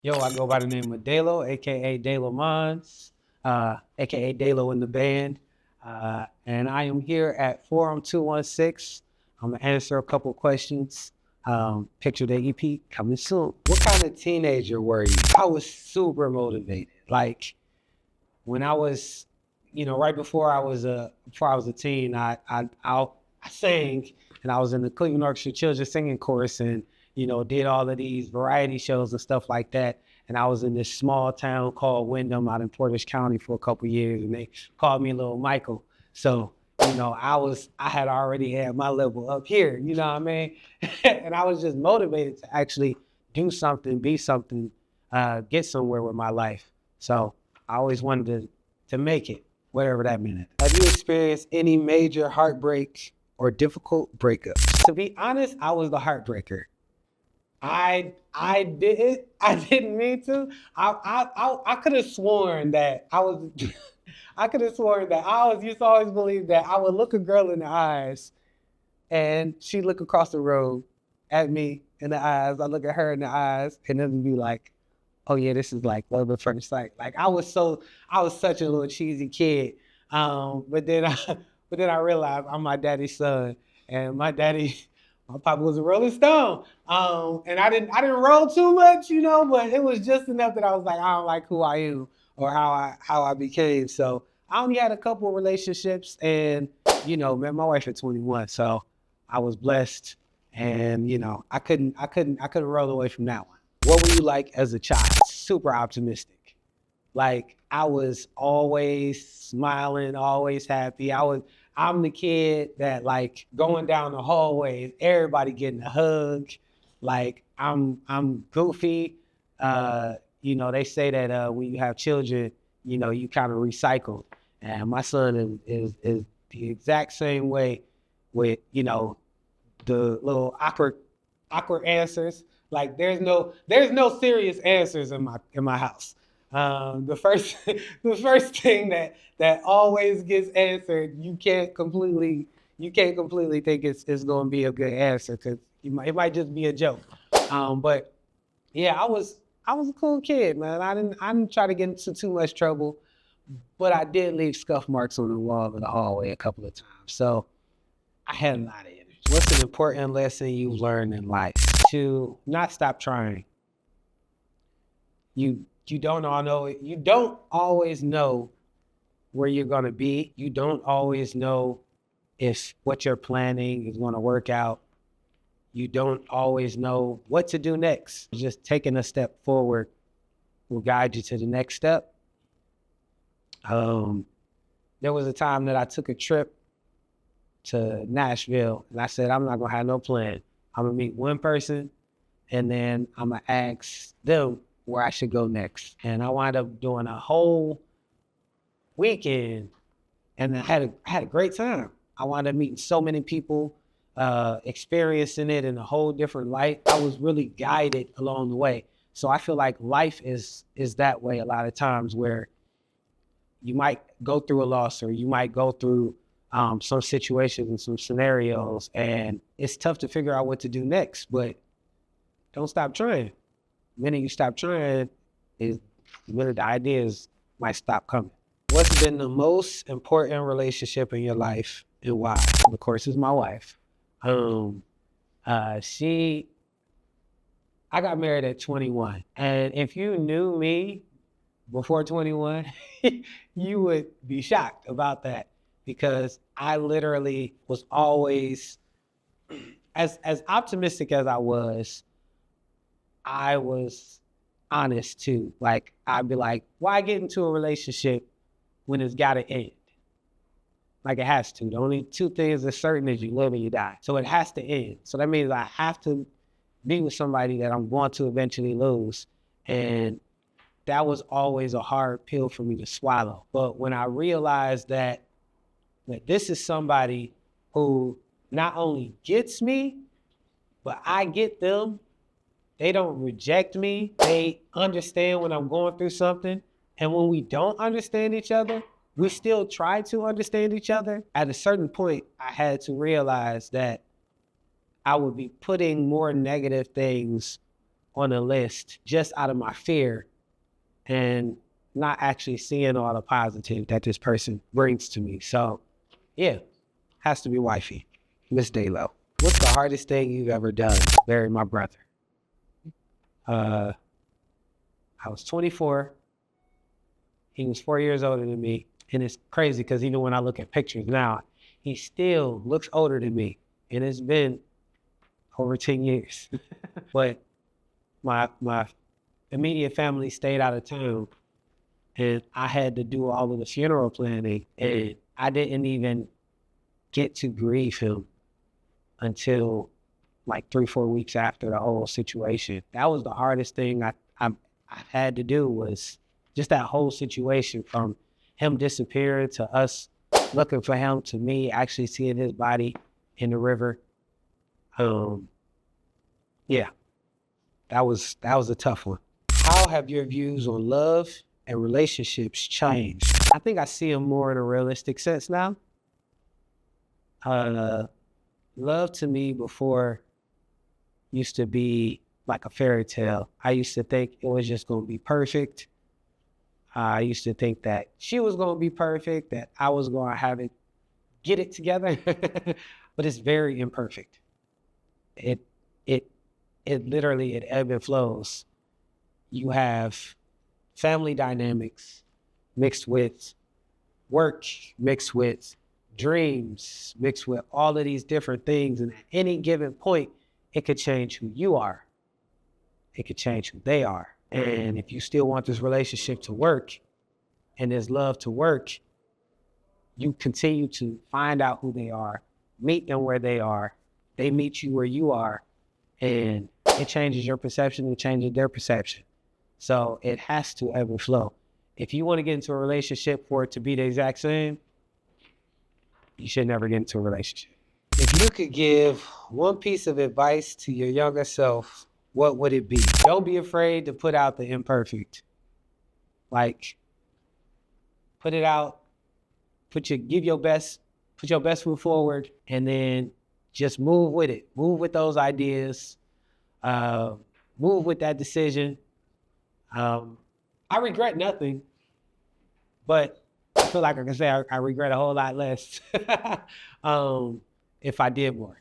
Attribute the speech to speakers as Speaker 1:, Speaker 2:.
Speaker 1: Yo, I go by the name of Dalo, aka Dalomonze, aka Dalo in the band. And I am here at Forum 216. I'm gonna answer a couple questions. Picture the EP coming soon. What kind of teenager were you? I was super motivated. Like when I was, right before I was a teen, I sang, and I was in the Cleveland Orchestra Children's Singing Chorus, and did all of these variety shows and stuff like that. And I was in this small town called Windham out in Portage County for a couple years, and they called me Lil Michael. So, I had already had my level up here, you know what I mean? And I was just motivated to actually do something, be something, get somewhere with my life. So I always wanted to make it, whatever that meant. Have you experienced any major heartbreak or difficult breakups? To be honest, I was the heartbreaker. I didn't mean to. I could have sworn that I was I could have sworn that I was used to always believe that I would look a girl in the eyes and she'd look across the road at me in the eyes. I look at her in the eyes and then be like, oh yeah, this is like love at first sight. Like I was such a little cheesy kid. But then I realized I'm my daddy's son, and my papa was a Rolling Stone. And I didn't roll too much, but it was just enough that I was like, I don't like who I am or how I became. So I only had a couple of relationships, and met my wife at 21. So I was blessed, and I couldn't roll away from that one. What were you like as a child? Super optimistic. Like I was always smiling, always happy. I'm the kid that like going down the hallways, everybody getting a hug. Like I'm goofy. They say that when you have children, you kind of recycle. And my son is the exact same way with, the little awkward answers. Like there's no serious answers in my house. The first thing that always gets answered, you can't completely think it's going to be a good answer, because it might just be a joke. But yeah, I was a cool kid, man. I didn't try to get into too much trouble, but I did leave scuff marks on the wall of the hallway a couple of times. So I had a lot of energy. What's an important lesson you've learned in life? To not stop trying. You don't always know where you're gonna be. You don't always know if what you're planning is gonna work out. You don't always know what to do next. Just taking a step forward will guide you to the next step. There was a time that I took a trip to Nashville, and I said, I'm not gonna have no plan. I'm gonna meet one person, and then I'm gonna ask them where I should go next. And I wound up doing a whole weekend, and I had a great time. I wound up meeting so many people, experiencing it in a whole different light. I was really guided along the way. So I feel like life is that way a lot of times, where you might go through a loss, or you might go through some situations and some scenarios, and it's tough to figure out what to do next, but don't stop trying. The minute you stop trying, the ideas might stop coming. What's been the most important relationship in your life, and why? Of course, it's my wife. I got married at 21, and if you knew me before 21, you would be shocked about that, because I literally was always, as optimistic as I was honest too. Like I'd be like, why get into a relationship when it's gotta end? Like it has to. The only two things are certain is you live and you die. So it has to end. So that means I have to be with somebody that I'm going to eventually lose. And that was always a hard pill for me to swallow. But when I realized that this is somebody who not only gets me, but I get them. They don't reject me. They understand when I'm going through something. And when we don't understand each other, we still try to understand each other. At a certain point, I had to realize that I would be putting more negative things on a list just out of my fear and not actually seeing all the positive that this person brings to me. So yeah, has to be wifey, Miss Dalo. What's the hardest thing you've ever done? Bury my brother. I was 24. He was 4 years older than me. And it's crazy because even when I look at pictures now, he still looks older than me. And it's been over 10 years. But my immediate family stayed out of town, and I had to do all of the funeral planning, and I didn't even get to grieve him until like 3-4 weeks after the whole situation. That was the hardest thing I had to do, was just that whole situation, from him disappearing to us looking for him to me actually seeing his body in the river. Yeah, that was a tough one. How have your views on love and relationships changed? I think I see them more in a realistic sense now. Love to me before used to be like a fairy tale. I used to think it was just going to be perfect. I used to think that she was going to be perfect, that I was going to get it together, but it's very imperfect. It literally, it ebbs and flows. You have family dynamics mixed with work, mixed with dreams, mixed with all of these different things. And at any given point, it could change who you are. It could change who they are. And if you still want this relationship to work and this love to work, you continue to find out who they are, meet them where they are, they meet you where you are, and it changes your perception, it changes their perception. So it has to ebb and flow. If you want to get into a relationship for it to be the exact same, you should never get into a relationship. If you could give one piece of advice to your younger self, what would it be? Don't be afraid to put out the imperfect. Like, put it out, give your best, put your best foot forward, and then just move with it. Move with those ideas. Move with that decision. I regret nothing, but I feel like I can say I regret a whole lot less if I did more.